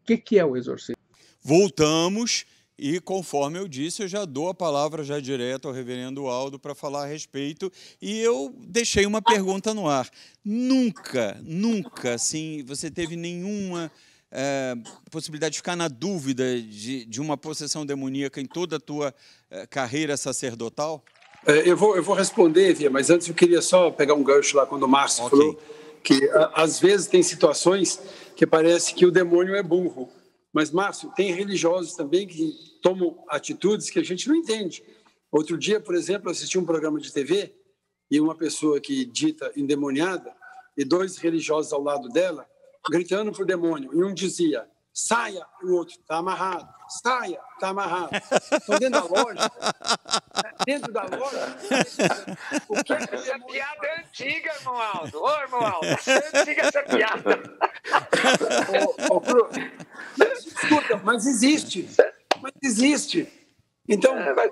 que é o exorcismo? Voltamos e, conforme eu disse, eu já dou a palavra já direto ao reverendo Aldo para falar a respeito, e eu deixei uma pergunta no ar. Nunca, assim, você teve nenhuma possibilidade de ficar na dúvida de uma possessão demoníaca em toda a tua carreira sacerdotal? Eu vou responder, Via, mas antes eu queria só pegar um gancho lá quando o Márcio falou que às vezes tem situações que parece que o demônio é burro. Mas, Márcio, tem religiosos também que tomam atitudes que a gente não entende. Outro dia, por exemplo, eu assisti um programa de TV e uma pessoa que dita endemoniada e dois religiosos ao lado dela gritando para o demônio. E um dizia, saia, e o outro, está amarrado. Saia, está amarrado. Então, dentro da loja, o que essa piada é antiga, irmão Aldo. Ô, irmão Aldo, é antiga essa piada. Escuta, mas existe. Então, mas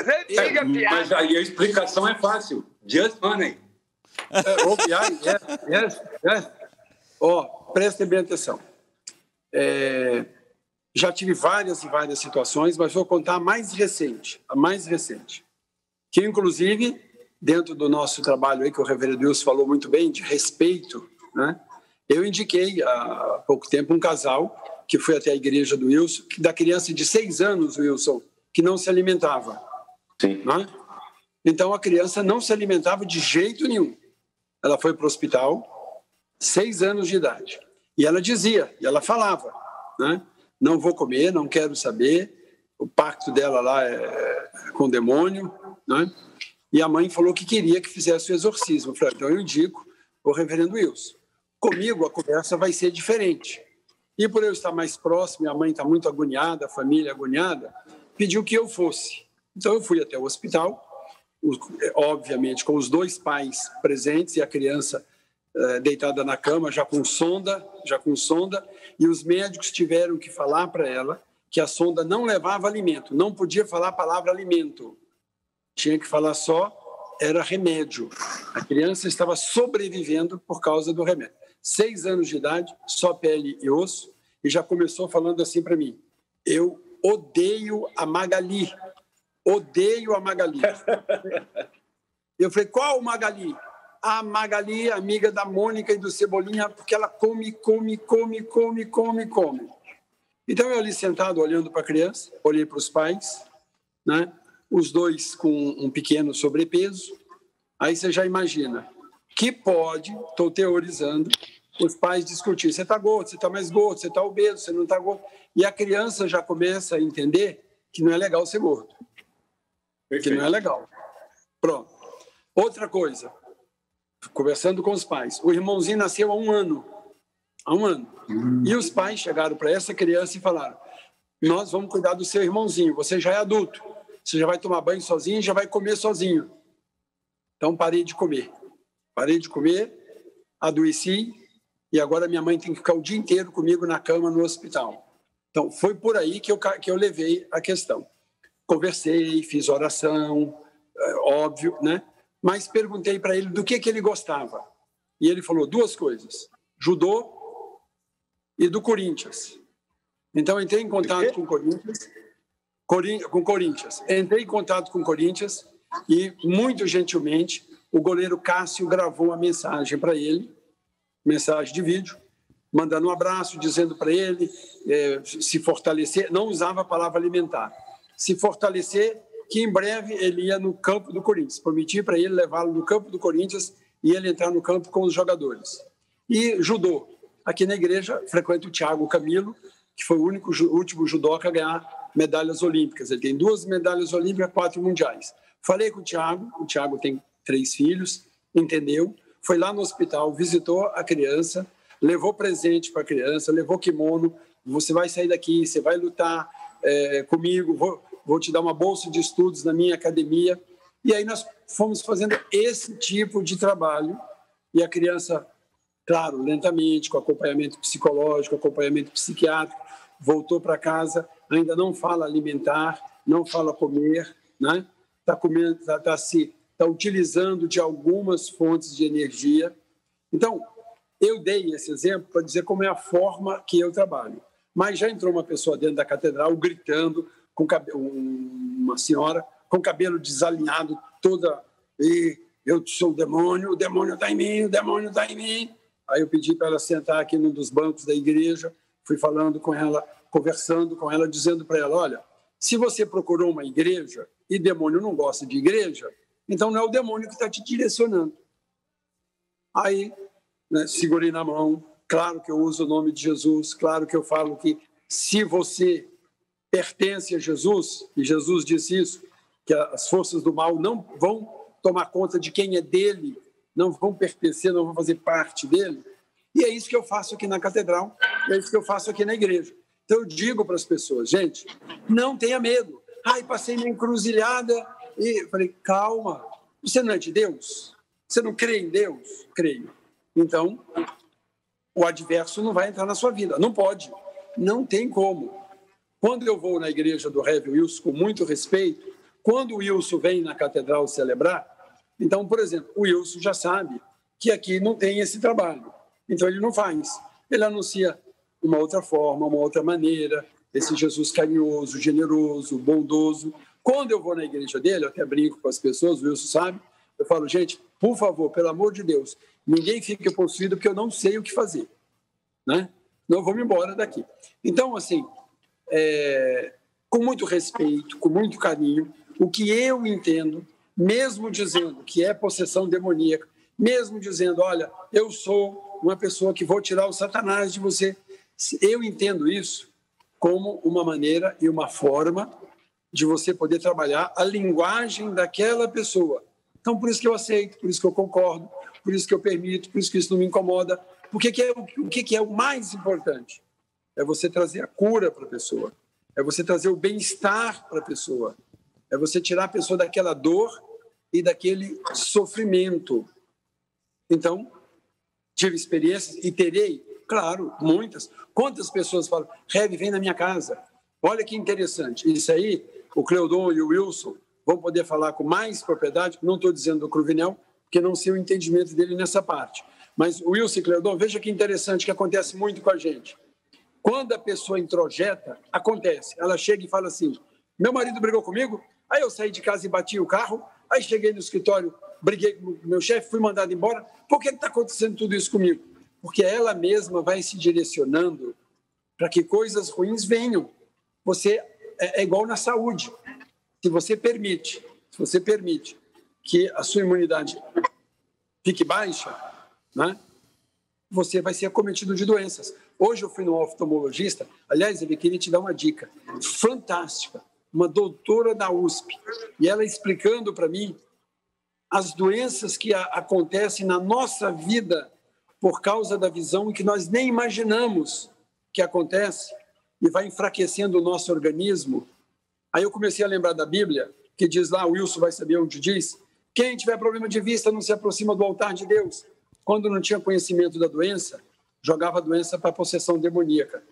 é antiga piada. Mas aí a explicação é fácil. Just money. Yes. Prestem bem atenção. Já tive várias e várias situações, mas vou contar a mais recente, que inclusive, dentro do nosso trabalho aí, que o reverendo Wilson falou muito bem, de respeito, né? Eu indiquei há pouco tempo um casal que foi até a igreja do Wilson, da criança de 6 anos, Wilson, que não se alimentava. Sim. Né? Então, a criança não se alimentava de jeito nenhum. Ela foi para o hospital, 6 anos de idade. E ela dizia, e ela falava, né? Não vou comer, não quero saber, o pacto dela lá é com o demônio, né? E a mãe falou que queria que fizesse o exorcismo. Eu falei, então eu indico o reverendo Wilson. Comigo a conversa vai ser diferente. E por eu estar mais próximo, a mãe está muito agoniada, a família agoniada, pediu que eu fosse. Então eu fui até o hospital, obviamente com os 2 pais presentes e a criança deitada na cama, já com sonda, e os médicos tiveram que falar para ela que a sonda não levava alimento, não podia falar a palavra alimento, tinha que falar só, era remédio. A criança estava sobrevivendo por causa do remédio. 6 anos de idade, só pele e osso, e já começou falando assim para mim, eu odeio a Magali. Eu falei, qual Magali? A Magali, amiga da Mônica e do Cebolinha, porque ela come. Então eu ali sentado, olhando para a criança, olhei para os pais, né? Os 2 com um pequeno sobrepeso. Aí você já imagina que pode, estou teorizando, os pais discutir, você está gordo, você está mais gordo, você está obeso, você não está gordo. E a criança já começa a entender que não é legal ser gordo. Que não é legal. Pronto. Outra coisa, conversando com os pais, o irmãozinho nasceu há um ano. E os pais chegaram para essa criança e falaram, nós vamos cuidar do seu irmãozinho, você já é adulto, você já vai tomar banho sozinho, já vai comer sozinho. Então parei de comer, adoeci, e agora minha mãe tem que ficar o dia inteiro comigo na cama no hospital. Então foi por aí que eu levei a questão. Conversei, fiz oração, óbvio, né? Mas perguntei para ele do que ele gostava. E ele falou 2 coisas, judô e do Corinthians. Então entrei em contato com o Corinthians. Entrei em contato com o Corinthians e, muito gentilmente, o goleiro Cássio gravou a mensagem para ele, mensagem de vídeo, mandando um abraço, dizendo para ele se fortalecer, não usava a palavra alimentar, se fortalecer, que em breve ele ia no campo do Corinthians. Prometi para ele levá-lo no campo do Corinthians e ele entrar no campo com os jogadores. E judô. Aqui na igreja, frequento o Thiago Camilo, que foi o último judoca a ganhar medalhas olímpicas. Ele tem 2 medalhas olímpicas, 4 mundiais. Falei com o Thiago tem 3 filhos, entendeu? Foi lá no hospital, visitou a criança, levou presente para a criança, levou kimono, você vai sair daqui, você vai lutar comigo, vou te dar uma bolsa de estudos na minha academia. E aí nós fomos fazendo esse tipo de trabalho e a criança, claro, lentamente, com acompanhamento psicológico, acompanhamento psiquiátrico, voltou para casa, ainda não fala alimentar, não fala comer, né? Está utilizando de algumas fontes de energia. Então, eu dei esse exemplo para dizer como é a forma que eu trabalho. mas já entrou uma pessoa dentro da catedral gritando, uma senhora com cabelo desalinhado, toda, e eu sou o demônio está em mim, o demônio está em mim. Aí eu pedi para ela sentar aqui num dos bancos da igreja, fui falando com ela, conversando com ela, dizendo para ela, olha, se você procurou uma igreja e demônio não gosta de igreja, então não é o demônio que está te direcionando. Aí, né, segurei na mão, claro que eu uso o nome de Jesus, claro que eu falo que se você pertence a Jesus, e Jesus disse isso, que as forças do mal não vão tomar conta de quem é dele, não vão pertencer, não vão fazer parte dele. E é isso que eu faço aqui na catedral, é isso que eu faço aqui na igreja. Então eu digo para as pessoas, gente, não tenha medo. Ai, passei na encruzilhada e falei, calma, você não é de Deus? Você não crê em Deus? Creio. Então, o adverso não vai entrar na sua vida. Não pode. Não tem como. Quando eu vou na igreja do Rev Wilson, com muito respeito, quando o Wilson vem na catedral celebrar, então, por exemplo, o Wilson já sabe que aqui não tem esse trabalho. Então, ele não faz. Ele anuncia uma outra forma, uma outra maneira, esse Jesus carinhoso, generoso, bondoso. Quando eu vou na igreja dele, eu até brinco com as pessoas, o Wilson sabe, eu falo, gente, por favor, pelo amor de Deus, ninguém fique possuído porque eu não sei o que fazer, né? Não, eu vou me embora daqui. Então, assim, com muito respeito, com muito carinho, o que eu entendo, mesmo dizendo que é possessão demoníaca, mesmo dizendo, olha, eu sou uma pessoa que vou tirar o Satanás de você, eu entendo isso como uma maneira e uma forma de você poder trabalhar a linguagem daquela pessoa. Então, por isso que eu aceito, por isso que eu concordo, por isso que eu permito, por isso que isso não me incomoda. Porque o que é o mais importante? É você trazer a cura para a pessoa, é você trazer o bem-estar para a pessoa, é você tirar a pessoa daquela dor e daquele sofrimento. Então, tive experiências e terei, claro, muitas. Quantas pessoas falam, Rev, vem na minha casa. Olha que interessante. Isso aí, o Cleudon e o Wilson vão poder falar com mais propriedade. Não estou dizendo do Cruvinel, porque não sei o entendimento dele nessa parte. Mas o Wilson e Cleudon, veja que interessante, que acontece muito com a gente. Quando a pessoa introjeta, acontece. Ela chega e fala assim, meu marido brigou comigo, aí eu saí de casa e bati o carro, aí cheguei no escritório, briguei com o meu chefe, fui mandado embora. Por que está acontecendo tudo isso comigo? Porque ela mesma vai se direcionando para que coisas ruins venham. Você é igual na saúde. Se você permite que a sua imunidade fique baixa, né, você vai ser acometido de doenças. Hoje eu fui no oftalmologista, aliás, ele queria te dar uma dica fantástica, uma doutora da USP, e ela explicando para mim as doenças que acontecem na nossa vida por causa da visão e que nós nem imaginamos que acontece e vai enfraquecendo o nosso organismo. Aí eu comecei a lembrar da Bíblia, que diz lá, o Wilson vai saber onde diz, quem tiver problema de vista não se aproxima do altar de Deus. Quando não tinha conhecimento da doença, jogava a doença para a possessão demoníaca.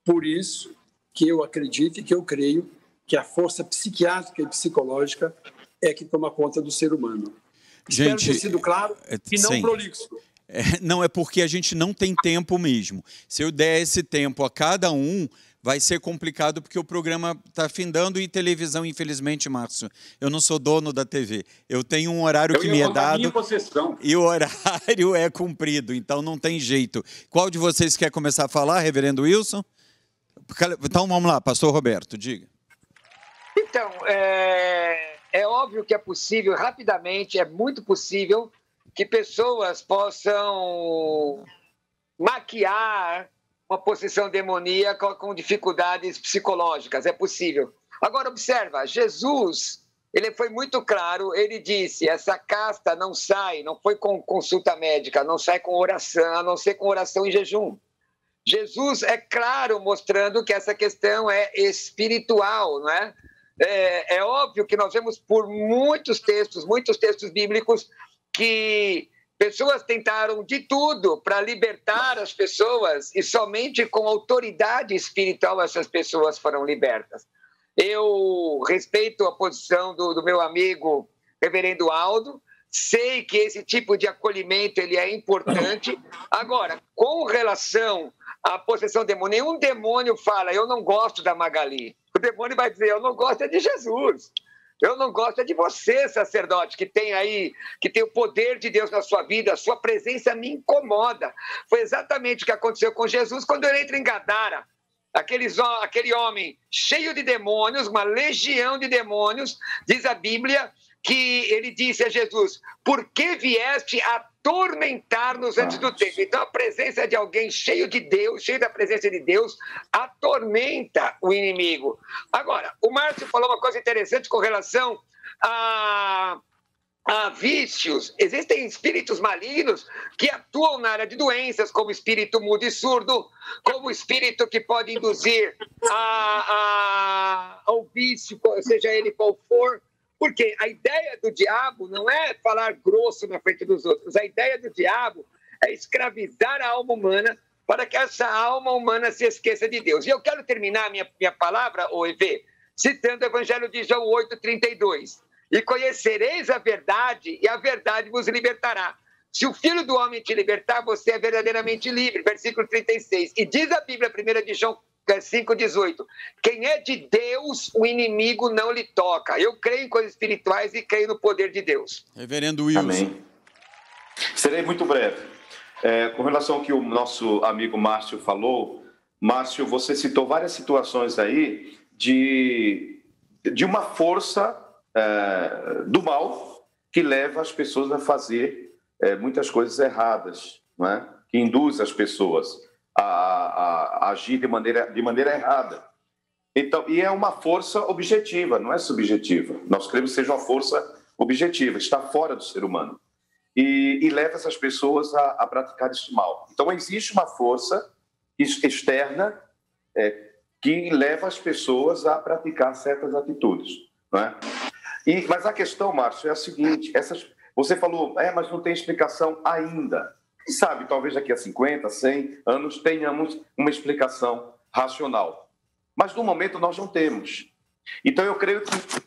Por isso que eu acredito e que eu creio que a força psiquiátrica e psicológica é que toma conta do ser humano. Gente, espero ter sido claro e não prolixo. Não, é porque a gente não tem tempo mesmo. Se eu der esse tempo a cada um, vai ser complicado porque o programa está findando e televisão, infelizmente, Márcio, eu não sou dono da TV. Eu tenho um horário que me é dado e o horário é cumprido, então não tem jeito. Qual de vocês quer começar a falar, reverendo Wilson? Então vamos lá, pastor Roberto, diga. Então, é óbvio que é possível, rapidamente, é muito possível que pessoas possam maquiar uma possessão demoníaca com dificuldades psicológicas, é possível. Agora, observa, Jesus, ele foi muito claro, ele disse, essa casta não sai, não foi com consulta médica, não sai com oração, a não ser com oração e jejum. Jesus é claro mostrando que essa questão é espiritual, não é? É óbvio que nós vemos por muitos textos bíblicos que pessoas tentaram de tudo para libertar as pessoas e somente com autoridade espiritual essas pessoas foram libertas. Eu respeito a posição do meu amigo reverendo Aldo, sei que esse tipo de acolhimento ele é importante. Agora, com relação a possessão demoníaca. Nenhum demônio fala, eu não gosto da Magali. O demônio vai dizer, eu não gosto é de Jesus. Eu não gosto é de você, sacerdote, que tem o poder de Deus na sua vida. A sua presença me incomoda. Foi exatamente o que aconteceu com Jesus quando ele entra em Gadara. Aquele homem cheio de demônios, uma legião de demônios, diz a Bíblia que ele disse a Jesus, por que vieste atormentar-nos antes do tempo? Então a presença de alguém cheio de Deus, cheio da presença de Deus, atormenta o inimigo. Agora, o Márcio falou uma coisa interessante com relação a vícios. Existem espíritos malignos que atuam na área de doenças, como espírito mudo e surdo, como espírito que pode induzir ao vício, seja ele qual for. Porque a ideia do diabo não é falar grosso na frente dos outros. A ideia do diabo é escravizar a alma humana para que essa alma humana se esqueça de Deus. E eu quero terminar minha palavra, EV, citando o Evangelho de João 8:32. E conhecereis a verdade, e a verdade vos libertará. Se o Filho do Homem te libertar, você é verdadeiramente livre. Versículo 36. E diz a Bíblia, 1 de João 5:18. Quem é de Deus, o inimigo não lhe toca. Eu creio em coisas espirituais e creio no poder de Deus. Reverendo Wilson. Amém. Serei muito breve. Com relação ao que o nosso amigo Márcio falou, Márcio, você citou várias situações aí de uma força do mal que leva as pessoas a fazer muitas coisas erradas, não é? Que induz as pessoas a agir de maneira errada. Então, e é uma força objetiva, não é subjetiva. Nós queremos que seja uma força objetiva, está fora do ser humano. E leva essas pessoas a praticar esse mal. Então, existe uma força externa que leva as pessoas a praticar certas atitudes, não é? Mas a questão, Márcio, é a seguinte, você falou, mas não tem explicação ainda. Quem sabe, talvez daqui a 50, 100 anos, tenhamos uma explicação racional. Mas, no momento, nós não temos. Então,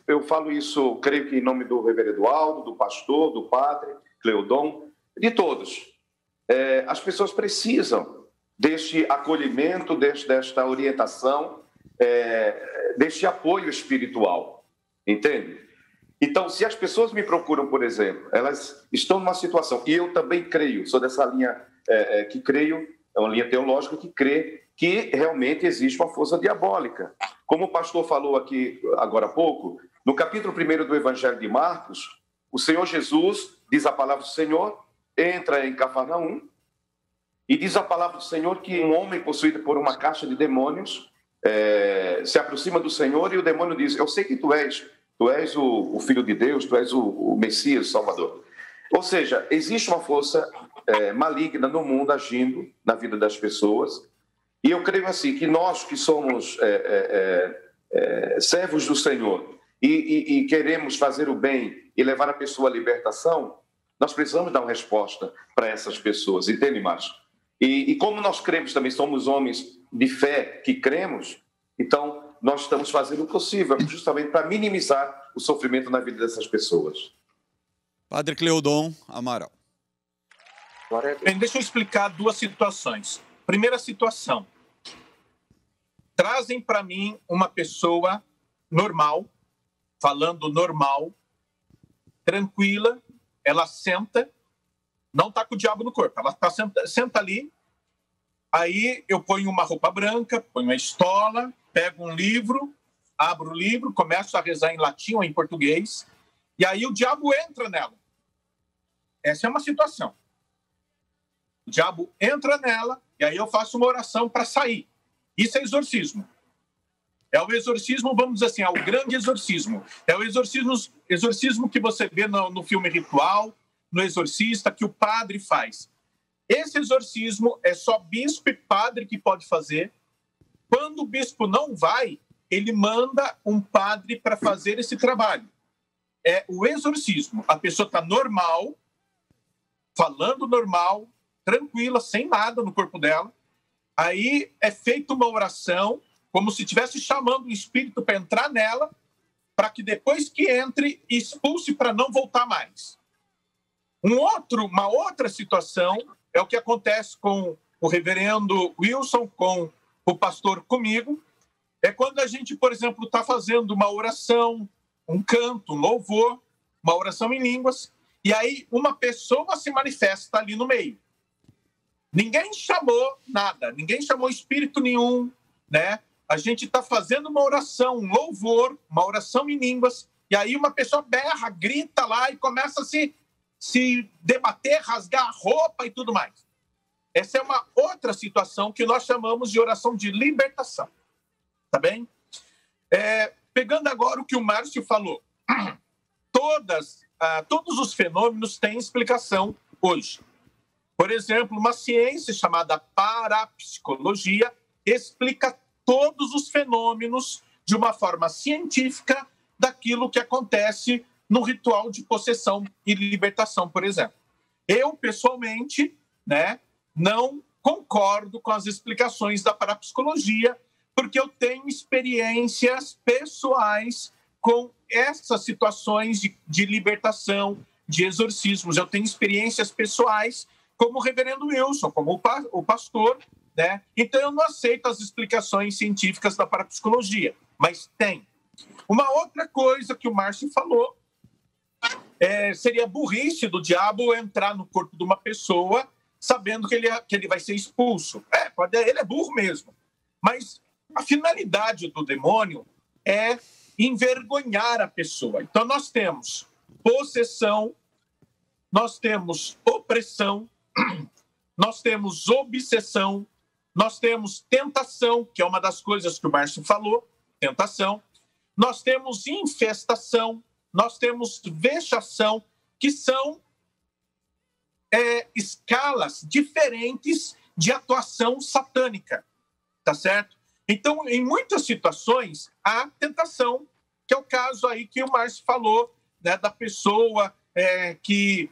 eu falo isso, creio que em nome do reverendo Aldo, do pastor, do padre, Cleodon, de todos. As pessoas precisam deste acolhimento, desta orientação, deste apoio espiritual. Entende? Então, se as pessoas me procuram, por exemplo, elas estão numa situação, e eu também creio, sou dessa linha que creio, é uma linha teológica que crê que realmente existe uma força diabólica. Como o pastor falou aqui agora há pouco, no capítulo 1 do Evangelho de Marcos, o Senhor Jesus, diz a palavra do Senhor, entra em Cafarnaum, e diz a palavra do Senhor que um homem possuído por uma caixa de demônios se aproxima do Senhor e o demônio diz, eu sei que tu és o Filho de Deus, tu és o Messias, o Salvador. Ou seja, existe uma força maligna no mundo agindo na vida das pessoas. E eu creio assim, que nós que somos servos do Senhor e queremos fazer o bem e levar a pessoa à libertação, nós precisamos dar uma resposta para essas pessoas. Entende, Márcio? E como nós cremos também, somos homens de fé que cremos, então nós estamos fazendo o possível justamente para minimizar o sofrimento na vida dessas pessoas. Padre Cleodon Amaral. Bem, deixa eu explicar duas situações. Primeira situação. Trazem para mim uma pessoa normal, falando normal, tranquila, ela senta, não está com o diabo no corpo, ela senta ali, aí eu ponho uma roupa branca, ponho a estola, pego um livro, abro o livro, começo a rezar em latim ou em português, e aí o diabo entra nela. Essa é uma situação. O diabo entra nela, e aí eu faço uma oração para sair. Isso é exorcismo. É o exorcismo, vamos dizer assim, é o grande exorcismo. É o exorcismo que você vê no filme Ritual, no Exorcista, que o padre faz. Esse exorcismo é só bispo e padre que pode fazer. Quando o bispo não vai, ele manda um padre para fazer esse trabalho. É o exorcismo. A pessoa está normal, falando normal, tranquila, sem nada no corpo dela. Aí é feita uma oração, como se estivesse chamando o espírito para entrar nela, para que depois que entre, expulse para não voltar mais. Uma outra situação é o que acontece com o reverendo Wilson com o pastor comigo, é quando a gente, por exemplo, está fazendo uma oração, um canto, um louvor, uma oração em línguas, e aí uma pessoa se manifesta ali no meio. Ninguém chamou nada, ninguém chamou espírito nenhum, né? A gente está fazendo uma oração, um louvor, uma oração em línguas, e aí uma pessoa berra, grita lá e começa a se debater, rasgar a roupa e tudo mais. Essa é uma outra situação que nós chamamos de oração de libertação. Tá bem? Pegando agora o que o Márcio falou, todos os fenômenos têm explicação hoje. Por exemplo, uma ciência chamada parapsicologia explica todos os fenômenos de uma forma científica daquilo que acontece no ritual de possessão e libertação, por exemplo. Eu, pessoalmente, né, não concordo com as explicações da parapsicologia, porque eu tenho experiências pessoais com essas situações de libertação, de exorcismos. Eu tenho experiências pessoais como o reverendo Wilson, como o pastor, né? Então eu não aceito as explicações científicas da parapsicologia, mas tem. Uma outra coisa que o Márcio falou seria burrice do diabo entrar no corpo de uma pessoa sabendo que ele vai ser expulso. Ele é burro mesmo, mas a finalidade do demônio é envergonhar a pessoa. Então, nós temos possessão, nós temos opressão, nós temos obsessão, nós temos tentação, que é uma das coisas que o Márcio falou, tentação, nós temos infestação, nós temos vexação, que são escalas diferentes de atuação satânica, tá certo? Então, em muitas situações, há tentação, que é o caso aí que o Márcio falou, né, da pessoa que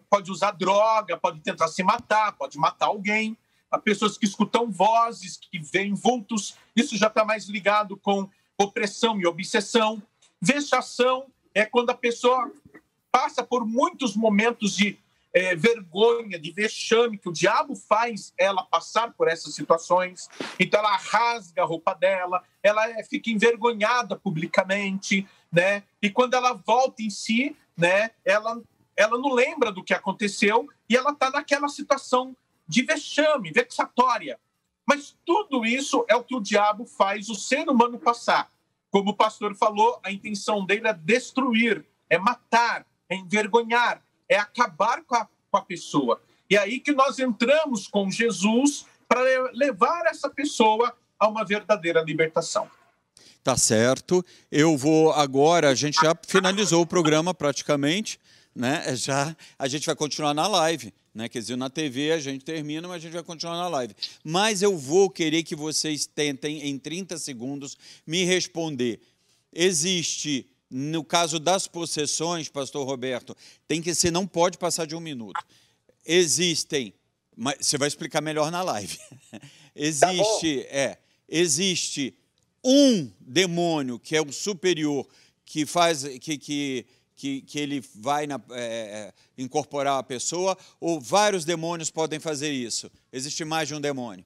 pode usar droga, pode tentar se matar, pode matar alguém. Há pessoas que escutam vozes, que veem vultos. Isso já está mais ligado com opressão e obsessão. Vexação é quando a pessoa passa por muitos momentos de vergonha, de vexame, que o diabo faz ela passar por essas situações. Então ela rasga a roupa dela, ela fica envergonhada publicamente, né? E quando ela volta em si, né, ela não lembra do que aconteceu e ela está naquela situação de vexame, vexatória. Mas tudo isso é o que o diabo faz o ser humano passar. Como o pastor falou, a intenção dele é destruir, é matar, é envergonhar, é acabar com a pessoa. E aí que nós entramos com Jesus para levar essa pessoa a uma verdadeira libertação. Tá certo. Eu vou agora, a gente já finalizou o programa praticamente, né? A gente vai continuar na live, né? Quer dizer, na TV a gente termina, mas a gente vai continuar na live. Mas eu vou querer que vocês tentem, em 30 segundos, me responder. Existe, no caso das possessões, pastor Roberto, não pode passar de 1 minuto. Existem, mas você vai explicar melhor na live. Existe um demônio que é o superior, que faz que ele vai incorporar a pessoa, ou vários demônios podem fazer isso? Existe mais de um demônio?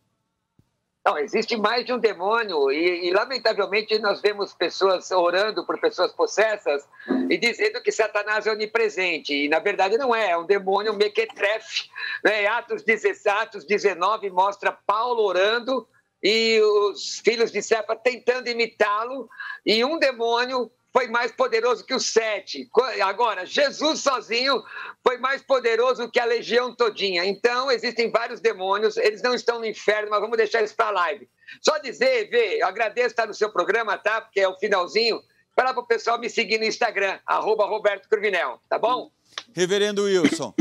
Não, existe mais de um demônio e lamentavelmente, nós vemos pessoas orando por pessoas possessas e dizendo que Satanás é onipresente. E, na verdade, não é. É um demônio mequetrefe. Né? Atos 19 mostra Paulo orando e os filhos de Cefa tentando imitá-lo, e um demônio foi mais poderoso que os 7. Agora, Jesus sozinho foi mais poderoso que a legião todinha. Então, existem vários demônios, eles não estão no inferno, mas vamos deixar isso para a live. Só dizer, eu agradeço estar no seu programa, tá? Porque é o finalzinho. Falar para o pessoal me seguir no Instagram, @Roberto Cruvinel, tá bom? Reverendo Wilson,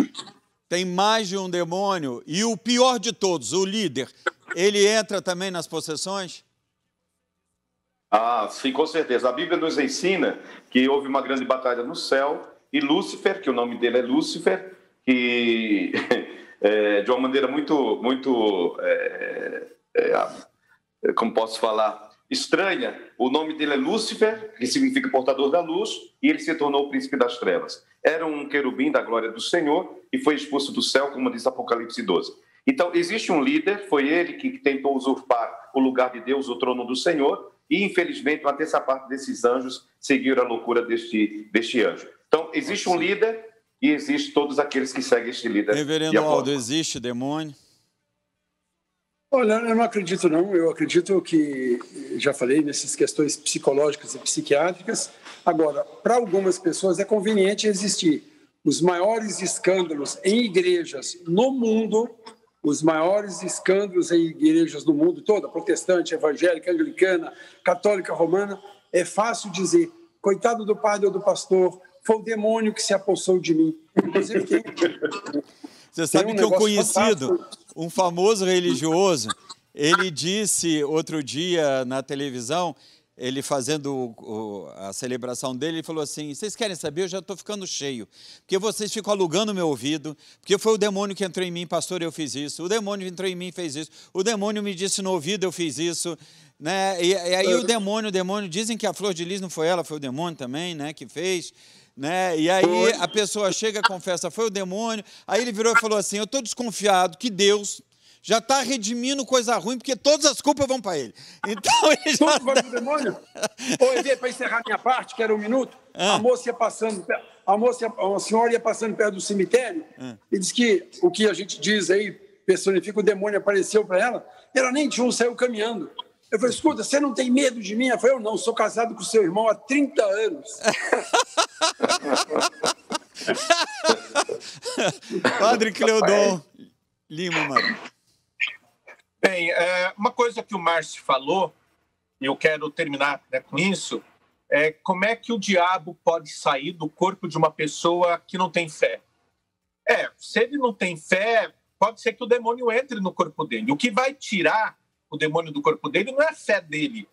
tem mais de um demônio, e o pior de todos, o líder, ele entra também nas possessões? Ah, sim, com certeza. A Bíblia nos ensina que houve uma grande batalha no céu e Lúcifer, que o nome dele é Lúcifer, que de uma maneira muito como posso falar, estranha, o nome dele é Lúcifer, que significa portador da luz, e ele se tornou o príncipe das trevas. Era um querubim da glória do Senhor e foi expulso do céu, como diz Apocalipse 12. Então, existe um líder, foi ele que tentou usurpar o lugar de Deus, o trono do Senhor, e, infelizmente, uma terça parte desses anjos seguiram a loucura deste anjo. Então, existe um líder e existe todos aqueles que seguem este líder. Reverendo Aldo, existe demônio? Olha, eu não acredito, não. Eu acredito que, já falei, nessas questões psicológicas e psiquiátricas. Agora, para algumas pessoas é conveniente existir os maiores escândalos em igrejas no mundo, os maiores escândalos em igrejas do mundo todo, protestante, evangélica, anglicana, católica, romana. É fácil dizer, coitado do padre ou do pastor, foi o demônio que se apossou de mim. Inclusive, você sabe que um conhecido, um famoso religioso, ele disse outro dia na televisão, ele fazendo a celebração dele, ele falou assim, vocês querem saber? Eu já estou ficando cheio, porque vocês ficam alugando meu ouvido, porque foi o demônio que entrou em mim, pastor, eu fiz isso, o demônio entrou em mim, fez isso, o demônio me disse no ouvido, eu fiz isso, né? E aí o demônio, dizem que a Flor de Lis não foi ela, foi o demônio também, né, que fez, né? E aí a pessoa chega e confessa, foi o demônio, aí ele virou e falou assim, eu estou desconfiado que Deus já está redimindo coisa ruim, porque todas as culpas vão para ele. Então ele já... Tudo vai para o demônio? Ô, para encerrar minha parte, que era 1 minuto, a moça ia passando, a senhora ia passando perto do cemitério e disse que o que a gente diz aí, personifica o demônio, apareceu para ela nem tinha saiu caminhando. Eu falei, escuta, você não tem medo de mim? Ela falou, eu não, sou casado com seu irmão há 30 anos. Padre Cleodon Lima, mano. Bem, uma coisa que o Márcio falou, e eu quero terminar, né, com isso, é como é que o diabo pode sair do corpo de uma pessoa que não tem fé. Se ele não tem fé, pode ser que o demônio entre no corpo dele. O que vai tirar o demônio do corpo dele não é a fé dele,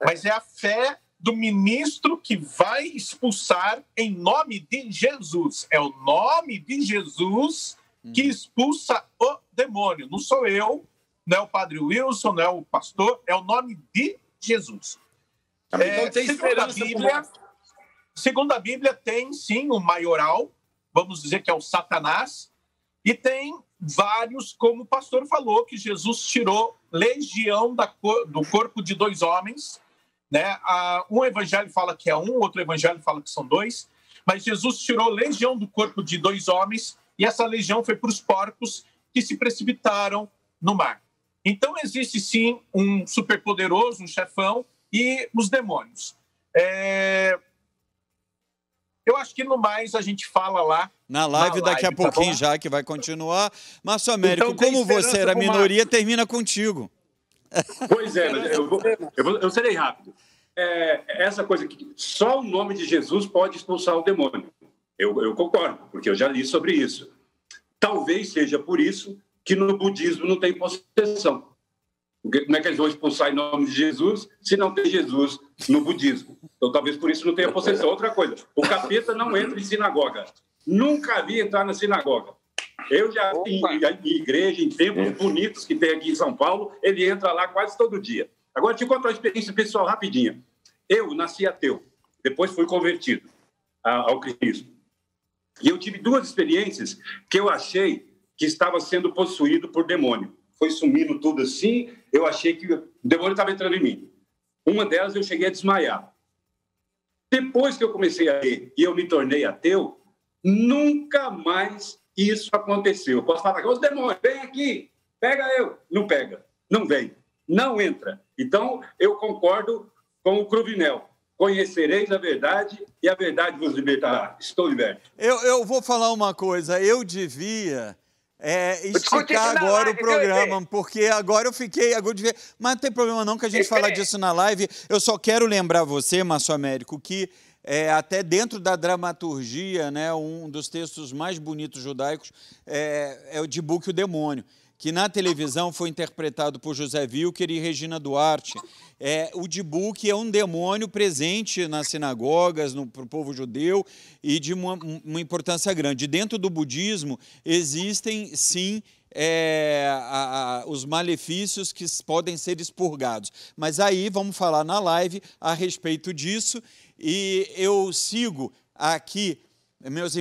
mas é a fé do ministro que vai expulsar em nome de Jesus. É o nome de Jesus que expulsa o demônio. Não sou eu, não é o padre Wilson, não é o pastor, é o nome de Jesus. Então tem segundo a Bíblia, tem sim um maioral, vamos dizer que é o Satanás, e tem vários, como o pastor falou, que Jesus tirou legião do corpo de 2 homens, né? Um evangelho fala que é 1, outro evangelho fala que são 2, mas Jesus tirou legião do corpo de 2 homens, e essa legião foi para os porcos que se precipitaram no mar. Então, existe sim um superpoderoso, um chefão, e os demônios. Eu acho que no mais a gente fala lá. Na live daqui a pouquinho, tá, já que vai continuar. Márcio Américo, então, como você era minoria, termina contigo. Pois é, mas eu serei rápido. Essa coisa que só o nome de Jesus pode expulsar o demônio. Eu concordo, porque eu já li sobre isso. Talvez seja por isso que no budismo não tem possessão. Porque como é que eles vão expulsar em nome de Jesus se não tem Jesus no budismo? Então, talvez por isso não tenha possessão. Outra coisa, o capeta não entra em sinagoga. Nunca vi entrar na sinagoga. Eu já em igreja, em templos bonitos que tem aqui em São Paulo, ele entra lá quase todo dia. Agora, te contar uma experiência pessoal rapidinha. Eu nasci ateu, depois fui convertido ao cristianismo. E eu tive 2 experiências que eu achei que estava sendo possuído por demônio. Foi sumindo tudo assim, eu achei que o demônio estava entrando em mim. Uma delas eu cheguei a desmaiar. Depois que eu comecei a ler e eu me tornei ateu, nunca mais isso aconteceu. Eu posso falar, os demônios, vem aqui, pega eu. Não pega, não vem, não entra. Então, eu concordo com o Cruvinel. Conhecereis a verdade e a verdade vos libertará. Estou liberto. Eu vou falar uma coisa, eu devia... esticar agora o programa, porque agora eu fiquei... Mas não tem problema não que a gente fala disso na live. Eu só quero lembrar você, Márcio Américo, que até dentro da dramaturgia, né, um dos textos mais bonitos judaicos é o Dibuque, o Demônio, que na televisão foi interpretado por José Wilker e Regina Duarte. O Dibuque é um demônio presente nas sinagogas, para o povo judeu, e de uma importância grande. Dentro do budismo existem, sim, os malefícios que podem ser expurgados. Mas aí vamos falar na live a respeito disso, e eu sigo aqui Meus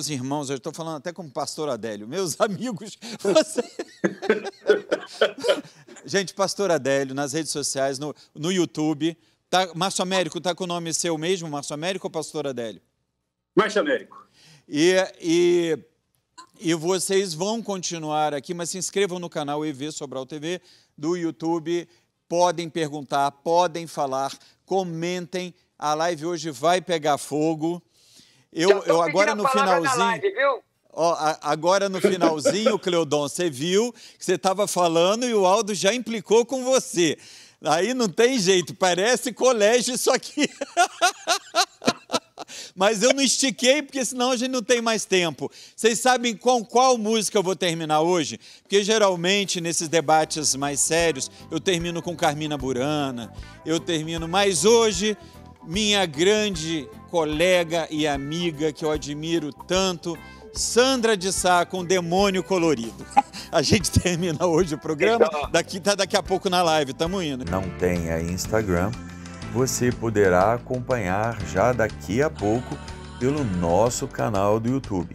irmãos, eu estou falando até como pastor Adélio, meus amigos, Gente, pastor Adélio, nas redes sociais, no YouTube, Márcio Américo, está com o nome seu mesmo, Márcio Américo ou pastor Adélio? Márcio Américo. E vocês vão continuar aqui, mas se inscrevam no canal EV Sobral TV do YouTube, podem perguntar, podem falar, comentem, a live hoje vai pegar fogo. Eu agora no finalzinho, live, viu? Ó, agora no finalzinho, Cleodon, você viu que você estava falando e o Aldo já implicou com você. Aí não tem jeito, parece colégio isso aqui. Mas eu não estiquei, porque senão a gente não tem mais tempo. Vocês sabem com qual música eu vou terminar hoje? Porque geralmente nesses debates mais sérios eu termino com Carmina Burana, mas hoje minha grande colega e amiga que eu admiro tanto, Sandra de Sá com Demônio Colorido. A gente termina hoje o programa, daqui a pouco na live, estamos indo. Não tem aí Instagram, você poderá acompanhar já daqui a pouco pelo nosso canal do YouTube.